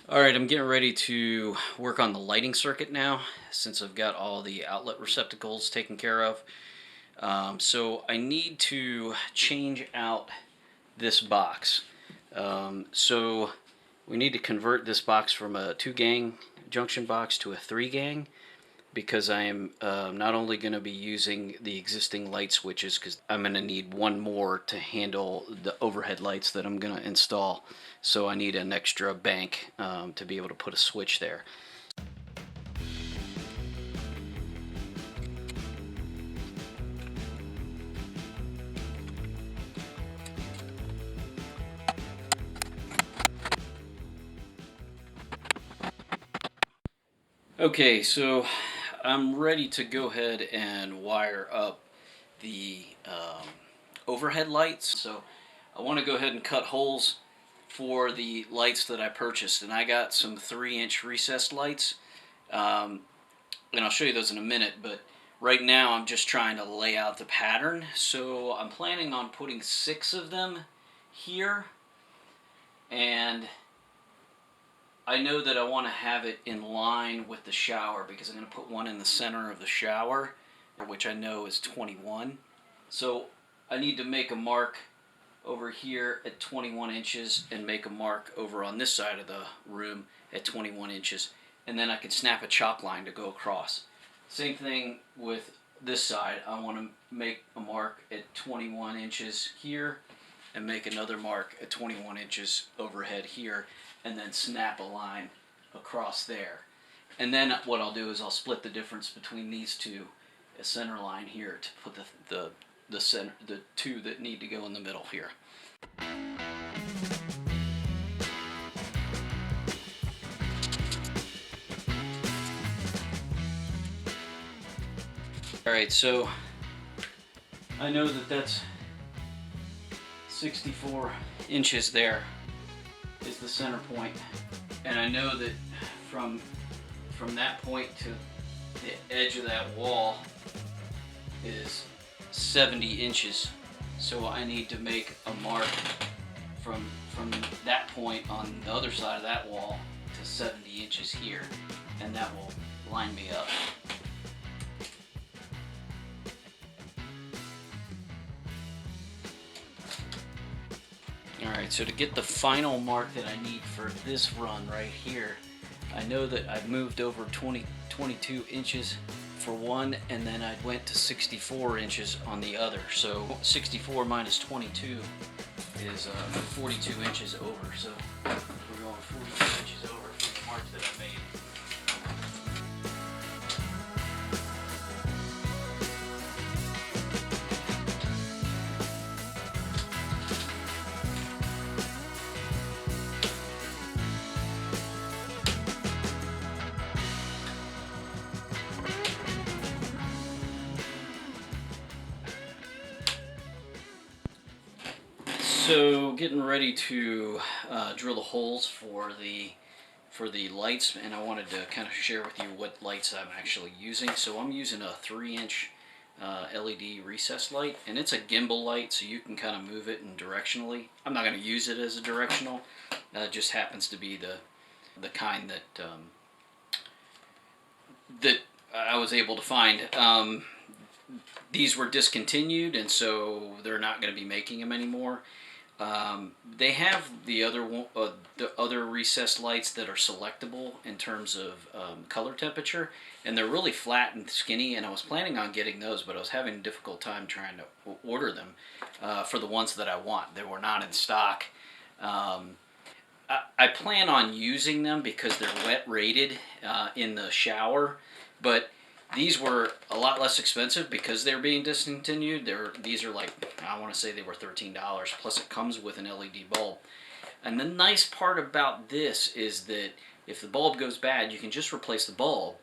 Alright, I'm getting ready to work on the lighting circuit now since I've got all the outlet receptacles taken care of. So I need to change out this box. So we need to convert this box from a 2-gang junction box to a 3-gang because I am not only going to be using the existing light switches, because I'm going to need one more to handle the overhead lights that I'm going to install. So I need an extra bank to be able to put a switch there. Okay, so I'm ready to go ahead and wire up the overhead lights. So I want to go ahead and cut holes for the lights that I purchased, and I got some 3-inch recessed lights, and I'll show you those in a minute, but right now I'm just trying to lay out the pattern. So I'm planning on putting 6 of them here, and I know that I want to have it in line with the shower because I'm going to put one in the center of the shower, which I know is 21. So I need to make a mark over here at 21 inches and make a mark over on this side of the room at 21 inches. And then I can snap a chalk line to go across. Same thing with this side. I want to make a mark at 21 inches here and make another mark at 21 inches overhead here, and then snap a line across there. And then what I'll do is I'll split the difference between these two, a center line here, to put the center, the two that need to go in the middle here. Alright, so I know that that's 64 inches there is the center point, and I know that from that point to the edge of that wall is 70 inches. So I need to make a mark from that point on the other side of that wall to 70 inches here, and that will line me up. Alright, so to get the final mark that I need for this run right here, I know that I've moved over 22 inches for one, and then I went to 64 inches on the other. So 64 minus 22 is 42 inches over. So we're going 42 inches over from the mark that I made. So getting ready to drill the holes for the lights, and I wanted to kind of share with you what lights I'm actually using. So I'm using a 3-inch LED recessed light, and it's a gimbal light, so you can kind of move it in directionally. I'm not going to use it as a directional. It just happens to be the kind that I was able to find. These were discontinued, and so they're not going to be making them anymore. They have the other recessed lights that are selectable in terms of color temperature, and they're really flat and skinny, and I was planning on getting those, but I was having a difficult time trying to order them for the ones that I want. They were not in stock. I plan on using them because they're wet rated in the shower, but these were a lot less expensive because they're being discontinued. These are like, I want to say they were $13, plus it comes with an LED bulb. And the nice part about this is that if the bulb goes bad, you can just replace the bulb,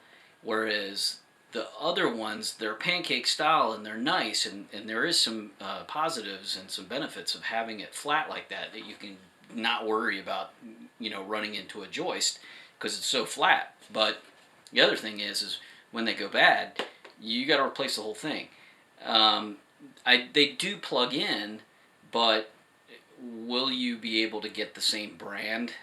whereas the other ones, they're pancake style and they're nice, and there is some positives and some benefits of having it flat like that you can not worry about, running into a joist because it's so flat. But the other thing is when they go bad, you got to replace the whole thing. They do plug in, but will you be able to get the same brand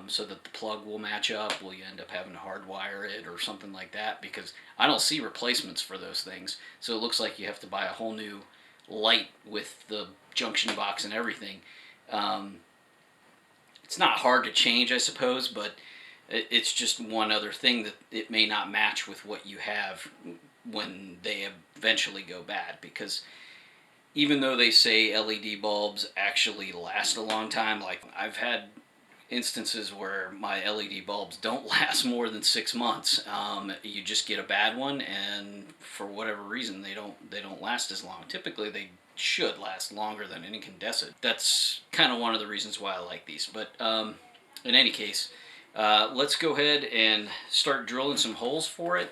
so that the plug will match up? Will you end up having to hardwire it or something like that? Because I don't see replacements for those things. So it looks like you have to buy a whole new light with the junction box and everything. It's not hard to change, I suppose, but it's just one other thing that it may not match with what you have when they eventually go bad. Because even though they say LED bulbs actually last a long time, like I've had instances where my LED bulbs don't last more than 6 months. You just get a bad one, and for whatever reason, they don't last as long. Typically, they should last longer than an incandescent. That's kind of one of the reasons why I like these. But in any case, let's go ahead and start drilling some holes for it.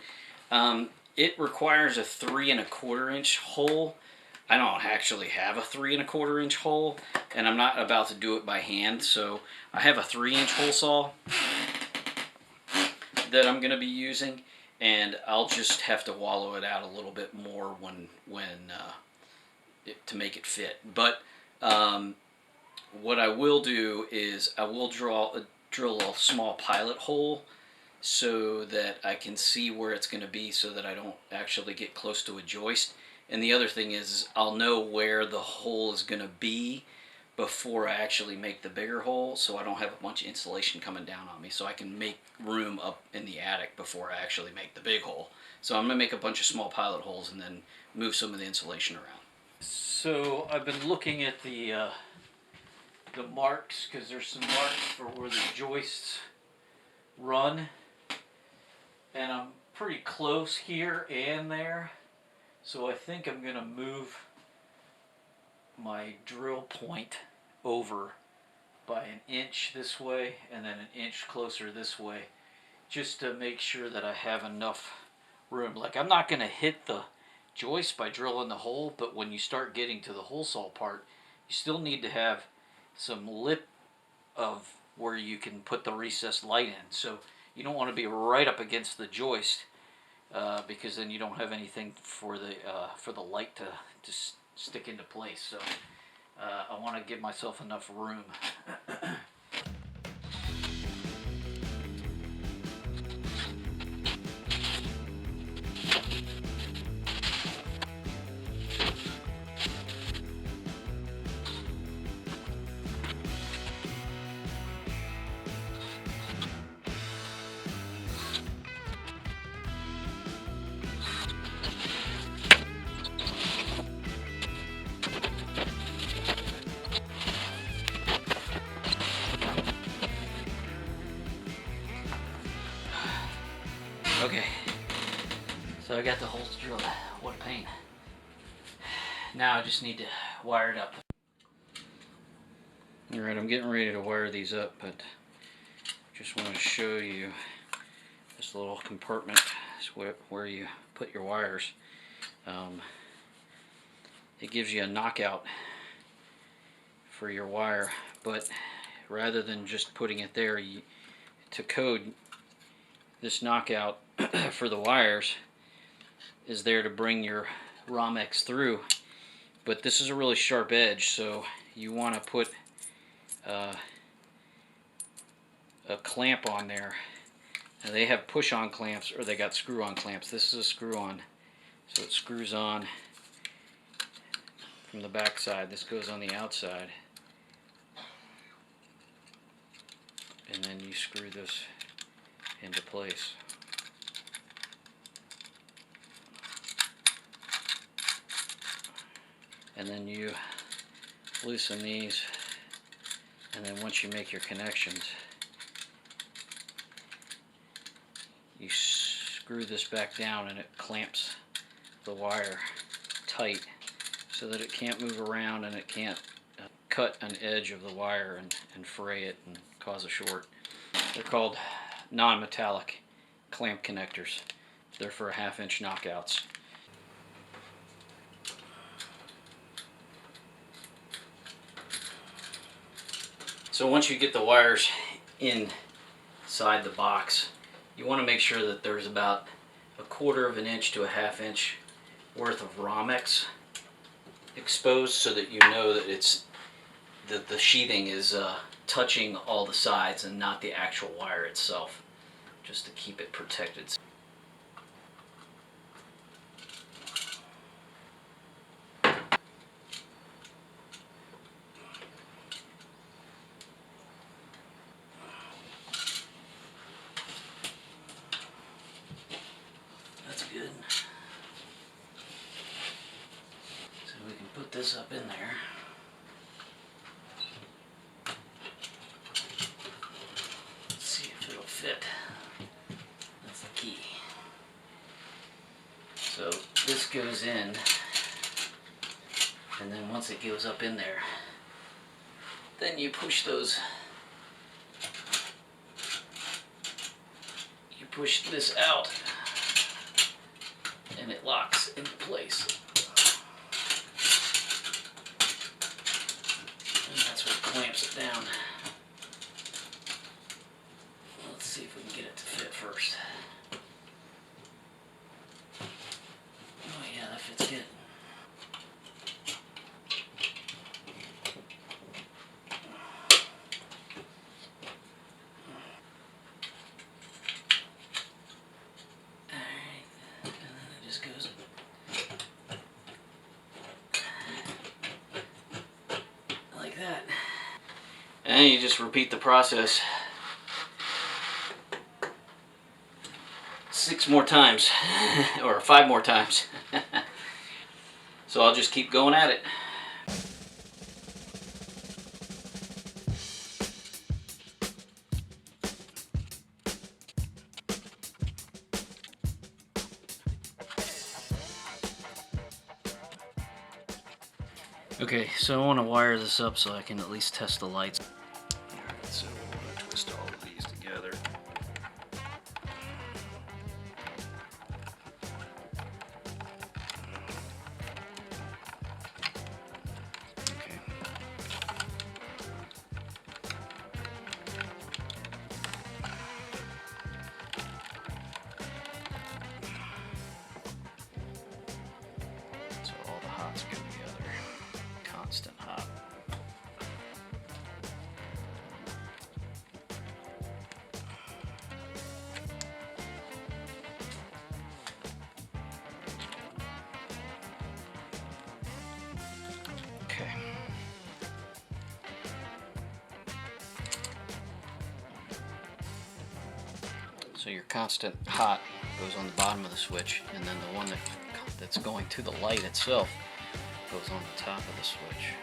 It requires a 3 1/4 inch hole. I don't actually have a 3 1/4 inch hole, and I'm not about to do it by hand, so I have a 3-inch hole saw that I'm going to be using, and I'll just have to wallow it out a little bit more to make it fit. But what I will do is I will drill a small pilot hole so that I can see where it's going to be, so that I don't actually get close to a joist. And the other thing is I'll know where the hole is going to be before I actually make the bigger hole, so I don't have a bunch of insulation coming down on me, so I can make room up in the attic before I actually make the big hole. So I'm going to make a bunch of small pilot holes and then move some of the insulation around. So I've been looking at the marks, because there's some marks for where the joists run, and I'm pretty close here and there. So I think I'm going to move my drill point over by 1 inch this way and then 1 inch closer this way, just to make sure that I have enough room. Like, I'm not going to hit the joist by drilling the hole, but when you start getting to the hole saw part, you still need to have some lip of where you can put the recessed light in. So you don't want to be right up against the joist, because then you don't have anything for the light to stick into place. So I want to give myself enough room. Okay, so I got the holes drilled. What a pain. Now I just need to wire it up. Alright, I'm getting ready to wire these up, but just want to show you this little compartment is where you put your wires. It gives you a knockout for your wire, but rather than just putting it there, to code, this knockout for the wires is there to bring your Romex through, but this is a really sharp edge, so you want to put a clamp on there. Now they have push-on clamps, or they got screw-on clamps. This is a screw-on, so it screws on from the back side. This goes on the outside, and then you screw this into place. And then you loosen these, and then once you make your connections, you screw this back down, and it clamps the wire tight so that it can't move around and it can't cut an edge of the wire and fray it and cause a short. They're called non-metallic clamp connectors. They're for 1/2 inch knockouts. So once you get the wires inside the box, you want to make sure that there's about 1/4 inch to 1/2 inch worth of Romex exposed, so that you know that the sheathing is touching all the sides and not the actual wire itself, just to keep it protected. That's good. So we can put this up in there. Let's see if it'll fit. That's the key. So this goes in, and then once it goes up in there, then you push those, you push this out, and it locks into place. And that's what clamps it down. Let's see if we can get it to fit first. Oh yeah, that fits good. Like that. And you just repeat the process 6 more times, or 5 more times. So I'll just keep going at it. Okay, so I want to wire this up so I can at least test the lights. Alright, so we're going to twist all of these together. Okay. So all the hots go together. Constant hot. Okay. So your constant hot goes on the bottom of the switch, and then the one that's going to the light itself goes on the top of the switch.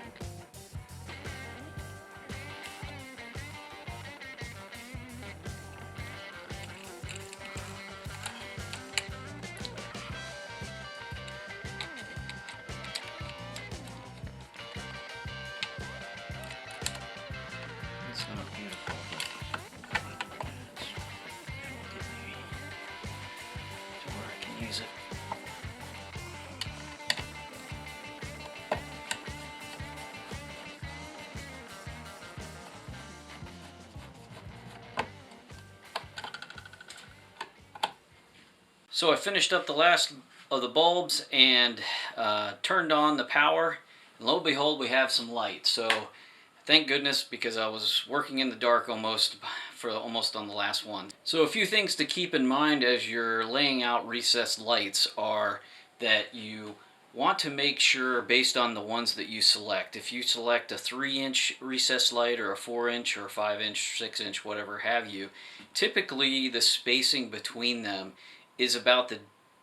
It's not beautiful, but it'll get me to where I can use it. So I finished up the last of the bulbs and turned on the power. And lo and behold, we have some light. So thank goodness, because I was working in the dark almost on the last one. So a few things to keep in mind as you're laying out recessed lights are that you want to make sure, based on the ones that you select, if you select a 3-inch recessed light or a 4-inch or a 5-inch, 6-inch, whatever have you, typically the spacing between them is about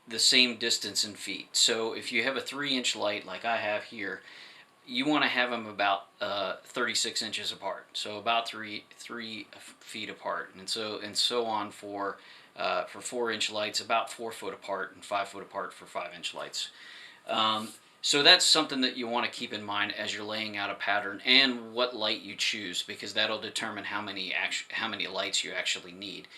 the same distance in feet. So if you have a 3-inch light like I have here, you want to have them about 36 inches apart, so about three feet apart, and so on for 4-inch lights, about 4 foot apart, and 5 foot apart for 5-inch lights. So that's something that you want to keep in mind as you're laying out a pattern and what light you choose, because that'll determine how many lights you actually need.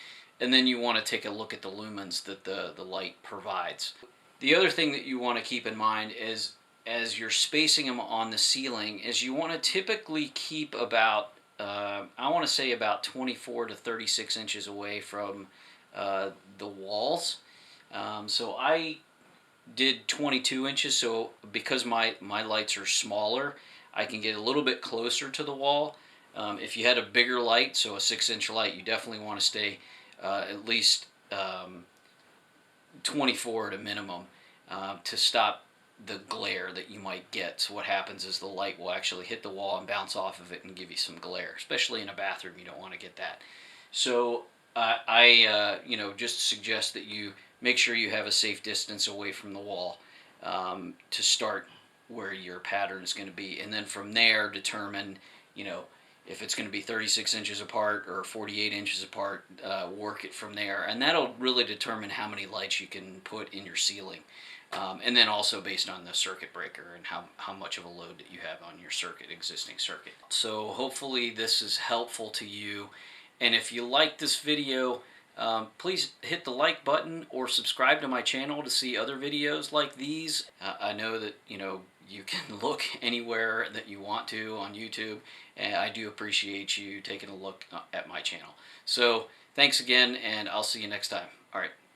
And then you want to take a look at the lumens that the light provides. The other thing that you want to keep in mind is, as you're spacing them on the ceiling, is you want to typically keep about, I want to say about 24 to 36 inches away from the walls. So I did 22 inches, so because my lights are smaller, I can get a little bit closer to the wall. If you had a bigger light, so a 6-inch light, you definitely want to stay at least 24 at a minimum to stop the glare that you might get. So what happens is the light will actually hit the wall and bounce off of it and give you some glare, especially in a bathroom. You don't want to get that. So just suggest that you make sure you have a safe distance away from the wall to start where your pattern is going to be, and then from there determine, if it's going to be 36 inches apart or 48 inches apart, work it from there, and that'll really determine how many lights you can put in your ceiling, and then also based on the circuit breaker and how much of a load that you have on your existing circuit. So hopefully this is helpful to you, and if you like this video, please hit the like button or subscribe to my channel to see other videos like these. I know that you can look anywhere that you want to on YouTube, and I do appreciate you taking a look at my channel. So thanks again, and I'll see you next time. All right.